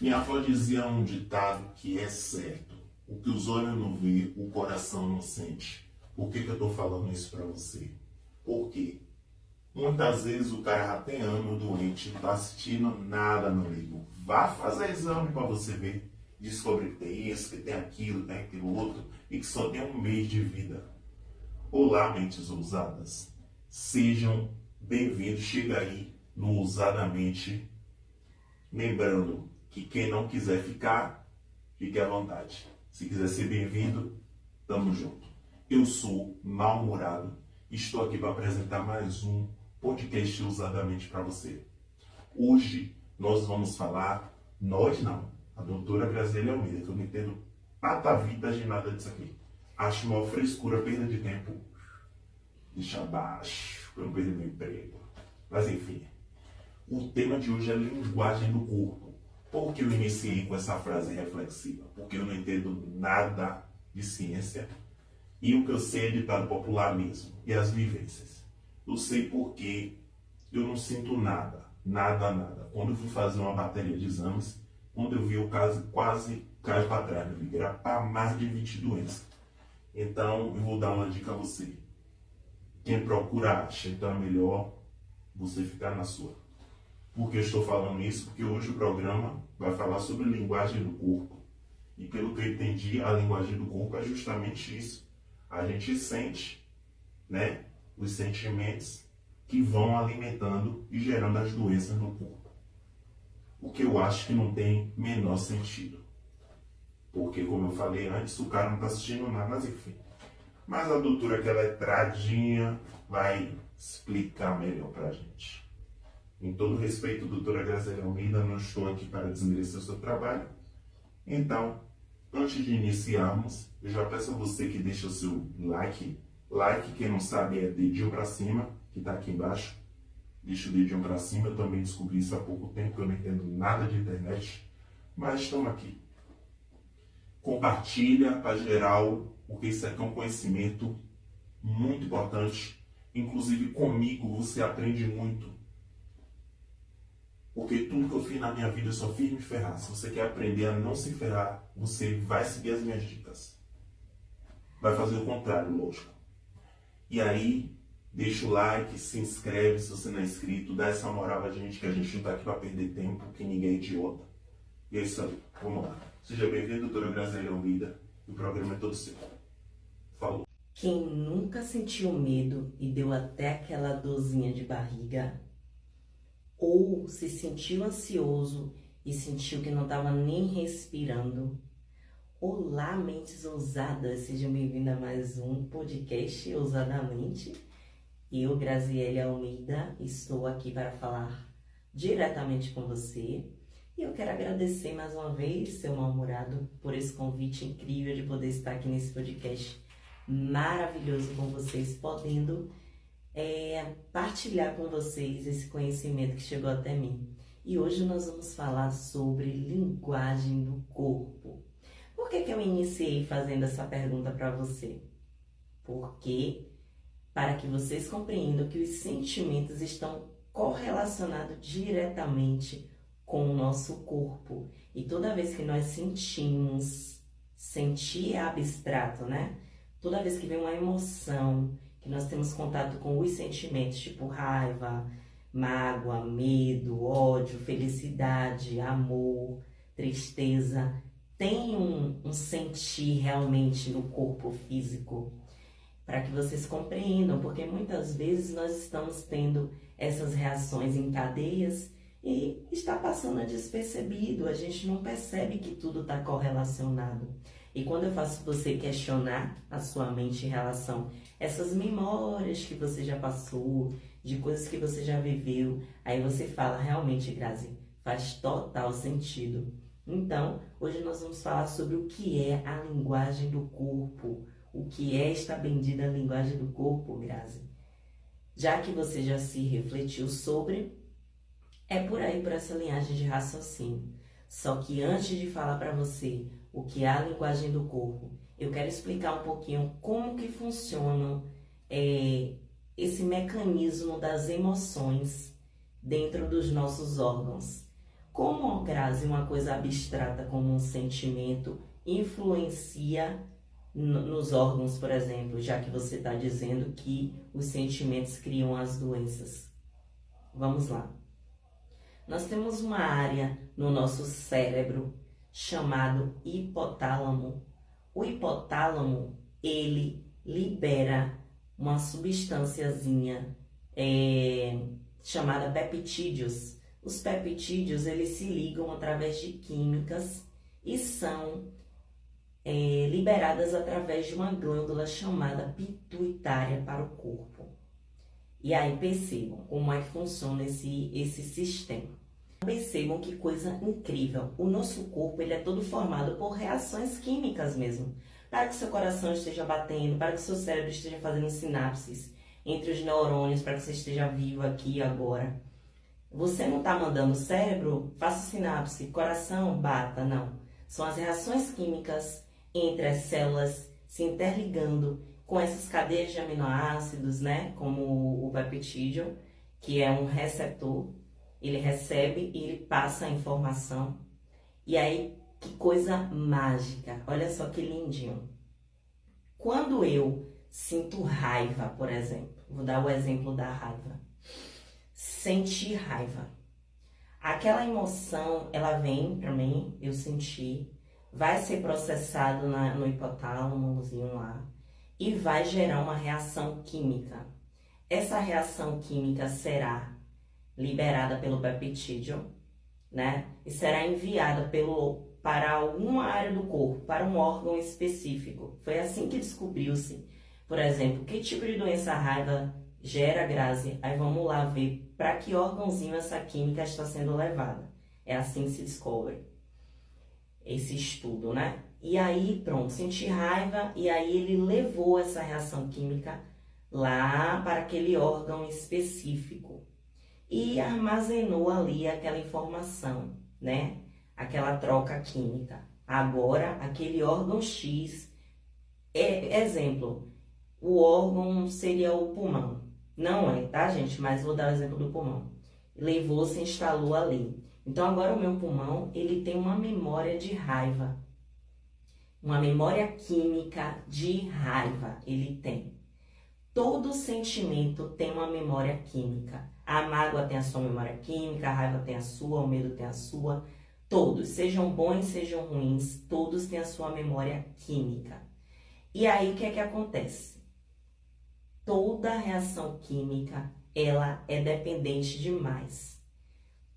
Minha avó dizia um ditado que é certo. O que os olhos não vê, o coração não sente. Por que eu estou falando isso para você? Por quê? Muitas vezes o cara já tem ano doente, não está assistindo nada no livro. Vá fazer exame para você ver. Descobrir que tem isso, que tem aquilo outro, e que só tem um mês de vida. Olá, mentes ousadas. Sejam bem-vindos. Chega aí no Ousadamente. Lembrando que quem não quiser ficar, fique à vontade. Se quiser ser bem-vindo, tamo junto. Eu sou Mal-Humorado e estou aqui para apresentar mais um podcast Ousadamente para você. Hoje nós vamos falar, a doutora Graziele Almeida, que eu não entendo patavidas de nada disso aqui. Acho uma frescura, perda de tempo. Deixa abaixo, para eu não perder meu emprego. Mas enfim, o tema de hoje é linguagem do corpo. Por que eu iniciei com essa frase reflexiva? Porque eu não entendo nada de ciência e o que eu sei é ditado popular mesmo, e as vivências. Eu sei porque eu não sinto nada. Quando eu fui fazer uma bateria de exames, quando eu vi o caso, quase caio para trás, meu amigo. Era para mais de 20 doenças. Então, eu vou dar uma dica a você. Quem procura acha, então é melhor você ficar na sua. Por que eu estou falando isso? Porque hoje o programa vai falar sobre linguagem do corpo. E pelo que eu entendi, a linguagem do corpo é justamente isso. A gente sente, né, os sentimentos que vão alimentando e gerando as doenças no corpo. O que eu acho que não tem menor sentido. Porque, como eu falei antes, o cara não está assistindo nada, mas enfim. Mas a doutora, que ela é tradinha, vai explicar melhor pra gente. Em todo respeito, doutora Graziele Almeida, não estou aqui para desmerecer o seu trabalho. Então, antes de iniciarmos, eu já peço a você que deixe o seu like. Like, quem não sabe, é dedinho para cima, que está aqui embaixo. Deixa o dedinho para cima, eu também descobri isso há pouco tempo, que eu não entendo nada de internet. Mas estamos aqui. Compartilha para geral, porque isso aqui é um conhecimento muito importante. Inclusive comigo você aprende muito. Porque tudo que eu fiz na minha vida eu só fiz me ferrar. Se você quer aprender a não se ferrar, você vai seguir as minhas dicas. Vai fazer o contrário, lógico. E aí, deixa o like, se inscreve se você não é inscrito, dá essa moral a gente, que a gente não está aqui para perder tempo, que ninguém é idiota. E é isso aí, vamos lá. Seja bem-vindo, doutora Graziele Almeida. O programa é todo seu. Falou. Quem nunca sentiu medo e deu até aquela dorzinha de barriga, ou se sentiu ansioso e sentiu que não estava nem respirando. Olá, mentes ousadas, sejam bem-vindos a mais um podcast Ousadamente. Eu, Graziele Almeida, estou aqui para falar diretamente com você. E eu quero agradecer mais uma vez, seu Mal-Humorado, por esse convite incrível de poder estar aqui nesse podcast maravilhoso com vocês, podendo partilhar com vocês esse conhecimento que chegou até mim. E hoje nós vamos falar sobre linguagem do corpo. Por que eu iniciei fazendo essa pergunta para você? Porque, para que vocês compreendam que os sentimentos estão correlacionados diretamente com o nosso corpo. E toda vez que nós sentimos, sentir é abstrato, né? Toda vez que vem uma emoção, que nós temos contato com os sentimentos, tipo raiva, mágoa, medo, ódio, felicidade, amor, tristeza, tem um sentir realmente no corpo físico, para que vocês compreendam, porque muitas vezes nós estamos tendo essas reações em cadeias e está passando despercebido, a gente não percebe que tudo está correlacionado. E quando eu faço você questionar a sua mente em relação a essas memórias que você já passou, de coisas que você já viveu, aí você fala, realmente, Grazi, faz total sentido. Então, hoje nós vamos falar sobre o que é a linguagem do corpo, o que é esta bendita linguagem do corpo, Grazi. Já que você já se refletiu sobre, é por aí, por essa linhagem de raciocínio. Só que antes de falar para você o que é a linguagem do corpo, eu quero explicar um pouquinho como que funciona esse mecanismo das emoções dentro dos nossos órgãos. Como, Grazi, uma coisa abstrata como um sentimento influencia nos órgãos, por exemplo, já que você está dizendo que os sentimentos criam as doenças? Vamos lá. Nós temos uma área no nosso cérebro chamado hipotálamo. O hipotálamo, ele libera uma substânciazinha chamada peptídeos. Os peptídeos, eles se ligam através de químicas e são liberadas através de uma glândula chamada pituitária para o corpo. E aí percebam como é que funciona esse sistema. Percebam que coisa incrível. O nosso corpo, ele é todo formado por reações químicas mesmo. Para que seu coração esteja batendo, para que seu cérebro esteja fazendo sinapses entre os neurônios, para que você esteja vivo aqui e agora. Você não está mandando o cérebro, faça sinapse, coração, bata, não. São as reações químicas entre as células se interligando com essas cadeias de aminoácidos, né? Como o peptídeo, que é um receptor. Ele recebe e ele passa a informação. E aí, que coisa mágica. Olha só que lindinho. Quando eu sinto raiva, por exemplo, vou dar o exemplo da raiva. Sentir raiva. Aquela emoção, ela vem para mim, eu senti, vai ser processado no hipotálamo lá e vai gerar uma reação química. Essa reação química será liberada pelo peptídeo, né? E será enviada para alguma área do corpo, para um órgão específico. Foi assim que descobriu-se, por exemplo, que tipo de doença a raiva gera, Grazi. Aí vamos lá ver para que órgãozinho essa química está sendo levada. É assim que se descobre esse estudo, né? E aí, pronto, senti raiva e aí ele levou essa reação química lá para aquele órgão específico e armazenou ali aquela informação, né? Aquela troca química. Agora, aquele órgão X, exemplo, o órgão seria o pulmão. Não é, tá, gente? Mas vou dar o exemplo do pulmão. Levou, se instalou ali. Então, agora o meu pulmão, ele tem uma memória de raiva. Uma memória química de raiva, ele tem. Todo sentimento tem uma memória química. A mágoa tem a sua memória química, a raiva tem a sua, o medo tem a sua. Todos, sejam bons, sejam ruins, todos têm a sua memória química. E aí, o que é que acontece? Toda reação química, ela é dependente demais.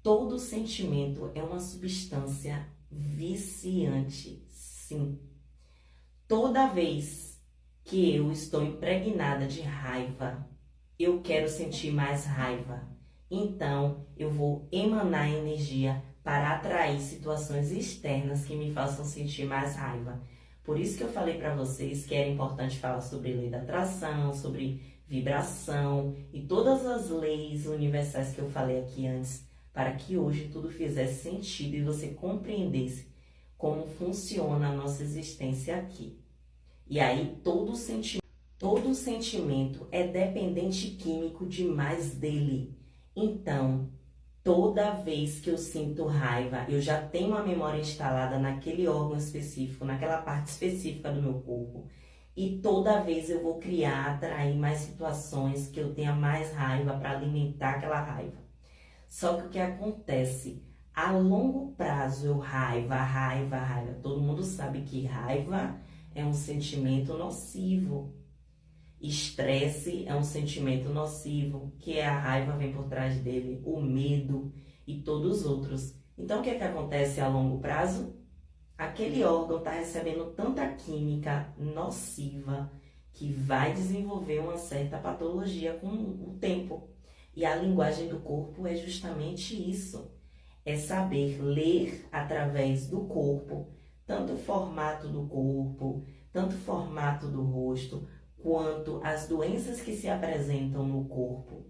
Todo sentimento é uma substância viciante, sim. Toda vez que eu estou impregnada de raiva, eu quero sentir mais raiva. Então, eu vou emanar energia para atrair situações externas que me façam sentir mais raiva. Por isso que eu falei para vocês que era importante falar sobre lei da atração, sobre vibração e todas as leis universais que eu falei aqui antes, para que hoje tudo fizesse sentido e você compreendesse como funciona a nossa existência aqui. E aí todo sentimento é dependente químico demais dele. Então, toda vez que eu sinto raiva, eu já tenho uma memória instalada naquele órgão específico, naquela parte específica do meu corpo. E toda vez eu vou atrair mais situações que eu tenha mais raiva para alimentar aquela raiva. Só que o que acontece? A longo prazo, raiva. Todo mundo sabe que raiva é um sentimento nocivo. Estresse é um sentimento nocivo, que a raiva vem por trás dele, o medo e todos os outros. Então, o que é que acontece a longo prazo? Aquele órgão está recebendo tanta química nociva que vai desenvolver uma certa patologia com o tempo. E a linguagem do corpo é justamente isso. É saber ler através do corpo, tanto o formato do corpo, tanto o formato do rosto, quanto as doenças que se apresentam no corpo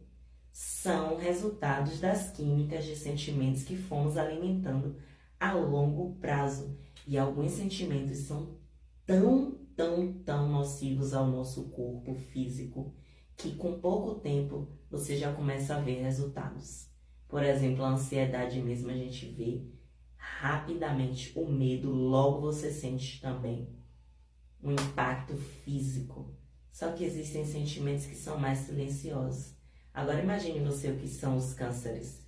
são resultados das químicas de sentimentos que fomos alimentando a longo prazo. E alguns sentimentos são tão nocivos ao nosso corpo físico que com pouco tempo você já começa a ver resultados. Por exemplo, a ansiedade mesmo, a gente vê rapidamente o medo, logo você sente também um impacto físico. Só que existem sentimentos que são mais silenciosos. Agora imagine você o que são os cânceres.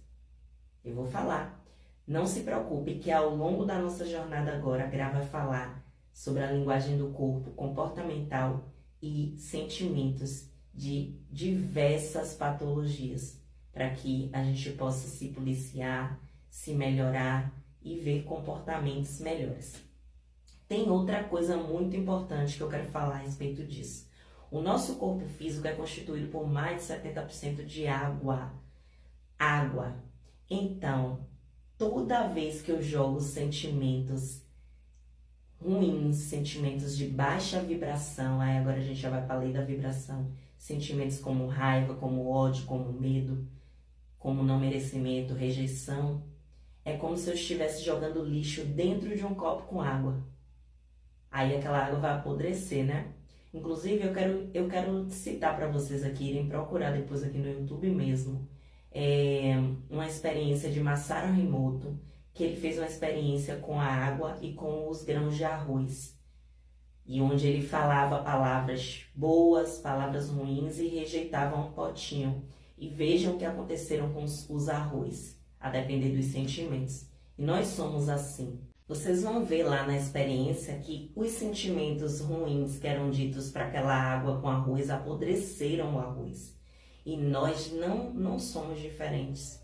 Eu vou falar. Não se preocupe que ao longo da nossa jornada agora, a Gra vai falar sobre a linguagem do corpo, comportamental e sentimentos de diversas patologias, para que a gente possa se policiar, se melhorar e ver comportamentos melhores. Tem outra coisa muito importante que eu quero falar a respeito disso. O nosso corpo físico é constituído por mais de 70% de água. Água. Então, toda vez que eu jogo sentimentos ruins, sentimentos de baixa vibração, aí agora a gente já vai para a lei da vibração, sentimentos como raiva, como ódio, como medo, como não merecimento, rejeição, é como se eu estivesse jogando lixo dentro de um copo com água. Aí aquela água vai apodrecer, né? Inclusive, eu quero citar para vocês aqui, irem procurar depois aqui no YouTube mesmo, uma experiência de Masaru Emoto, que ele fez uma experiência com a água e com os grãos de arroz. E onde ele falava palavras boas, palavras ruins e rejeitava um potinho. E vejam o que aconteceram com os arroz, a depender dos sentimentos. E nós somos assim. Vocês vão ver lá na experiência que os sentimentos ruins que eram ditos para aquela água com arroz apodreceram o arroz. E nós não somos diferentes,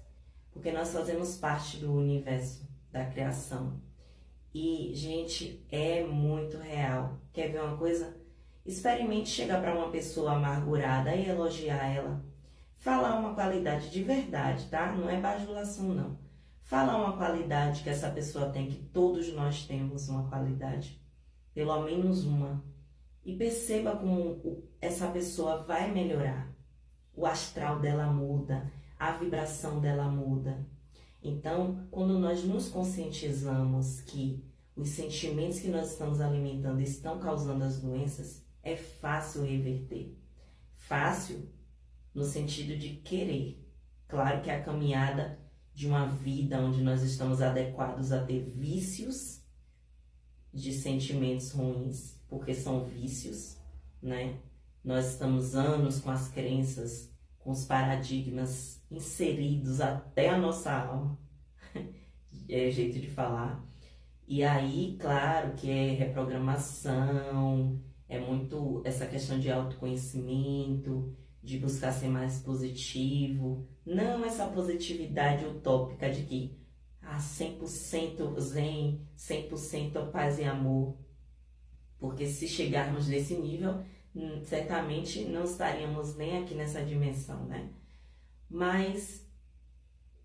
porque nós fazemos parte do universo, da criação. E, gente, é muito real. Quer ver uma coisa? Experimente chegar para uma pessoa amargurada e elogiar ela. Falar uma qualidade de verdade, tá? Não é bajulação, não. Falar uma qualidade que essa pessoa tem, que todos nós temos uma qualidade. Pelo menos uma. E perceba como essa pessoa vai melhorar. O astral dela muda, a vibração dela muda. Então, quando nós nos conscientizamos que os sentimentos que nós estamos alimentando estão causando as doenças, é fácil reverter. Fácil no sentido de querer. Claro que a caminhada de uma vida onde nós estamos adequados a ter vícios de sentimentos ruins, porque são vícios, né? Nós estamos anos com as crenças, com os paradigmas inseridos até a nossa alma, é jeito de falar. E aí, claro que é reprogramação, é muito essa questão de autoconhecimento, de buscar ser mais positivo, não essa positividade utópica de que 100% zen, 100% paz e amor, porque se chegarmos nesse nível, certamente não estaríamos nem aqui nessa dimensão, né? Mas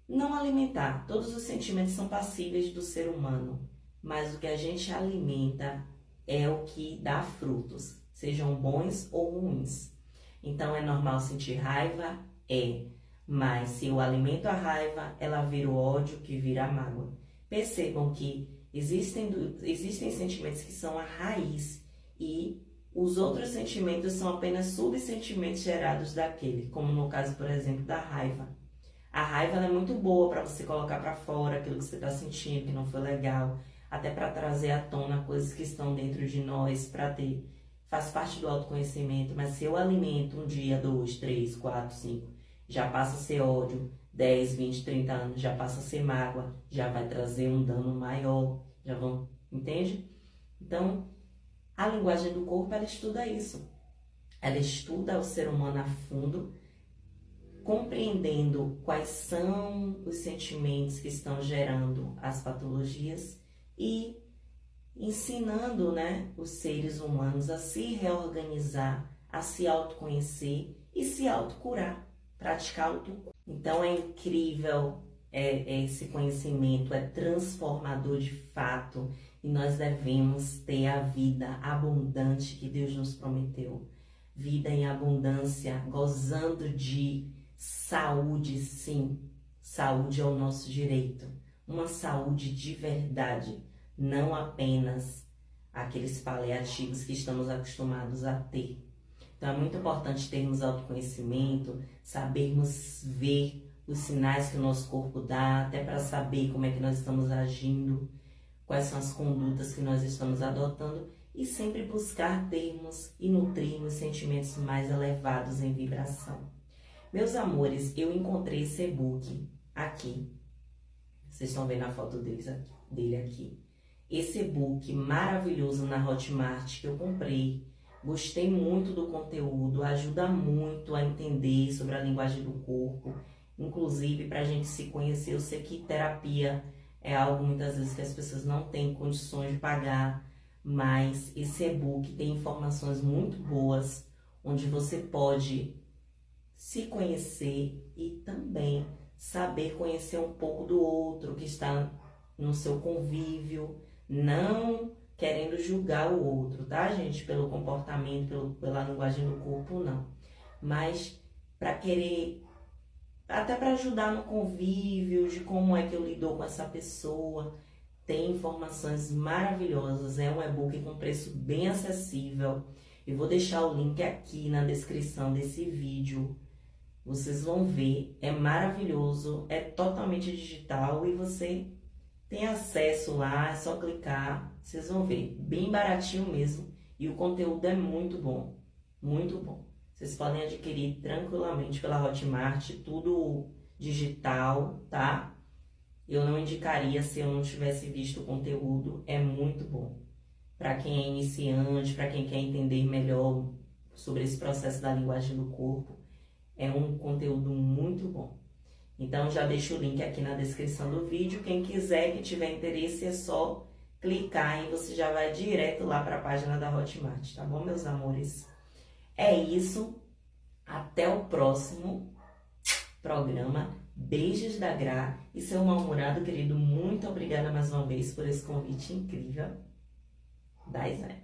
não alimentar. Todos os sentimentos são passíveis do ser humano, mas o que a gente alimenta é o que dá frutos, sejam bons ou ruins. Então é normal sentir raiva? É. Mas se eu alimento a raiva, ela vira o ódio, que vira a mágoa. Percebam que existem sentimentos que são a raiz e os outros sentimentos são apenas subsentimentos gerados daquele, como no caso, por exemplo, da raiva. A raiva é muito boa para você colocar para fora aquilo que você está sentindo, que não foi legal, até para trazer à tona coisas que estão dentro de nós, para ter. Faz parte do autoconhecimento, mas se eu alimento um dia, 2, 3, 4, 5, já passa a ser ódio, 10, 20, 30 anos, já passa a ser mágoa, já vai trazer um dano maior, entende? Então, a linguagem do corpo, ela estuda isso. Ela estuda o ser humano a fundo, compreendendo quais são os sentimentos que estão gerando as patologias e ensinando, né, os seres humanos a se reorganizar, a se autoconhecer e se autocurar, praticar autocura. Então é incrível esse conhecimento, é transformador de fato e nós devemos ter a vida abundante que Deus nos prometeu. Vida em abundância, gozando de saúde, sim. Saúde é o nosso direito. Uma saúde de verdade. Não apenas aqueles paliativos que estamos acostumados a ter. Então é muito importante termos autoconhecimento, sabermos ver os sinais que o nosso corpo dá, até para saber como é que nós estamos agindo, quais são as condutas que nós estamos adotando e sempre buscar termos e nutrirmos sentimentos mais elevados em vibração. Meus amores, eu encontrei esse e-book aqui. Vocês estão vendo a foto dele aqui. Esse e-book maravilhoso na Hotmart que eu comprei. Gostei muito do conteúdo, ajuda muito a entender sobre a linguagem do corpo. Inclusive, para a gente se conhecer, eu sei que terapia é algo muitas vezes que as pessoas não têm condições de pagar, mas esse e-book tem informações muito boas, onde você pode se conhecer e também saber conhecer um pouco do outro que está no seu convívio, não querendo julgar o outro, tá, gente? Pelo comportamento, pela linguagem do corpo, não. Mas para querer, até para ajudar no convívio, de como é que eu lido com essa pessoa. Tem informações maravilhosas, é um e-book com preço bem acessível. Eu vou deixar o link aqui na descrição desse vídeo. Vocês vão ver, é maravilhoso, é totalmente digital e você tem acesso lá, é só clicar, vocês vão ver, bem baratinho mesmo e o conteúdo é muito bom, muito bom. Vocês podem adquirir tranquilamente pela Hotmart, tudo digital, tá? Eu não indicaria se eu não tivesse visto o conteúdo, é muito bom. Para quem é iniciante, para quem quer entender melhor sobre esse processo da linguagem do corpo, é um conteúdo muito bom. Então, já deixo o link aqui na descrição do vídeo. Quem quiser, que tiver interesse, é só clicar e você já vai direto lá para a página da Hotmart, tá bom, meus amores? É isso. Até o próximo programa. Beijos da Gra. E seu mal-humorado, querido, muito obrigada mais uma vez por esse convite incrível. Da Isé.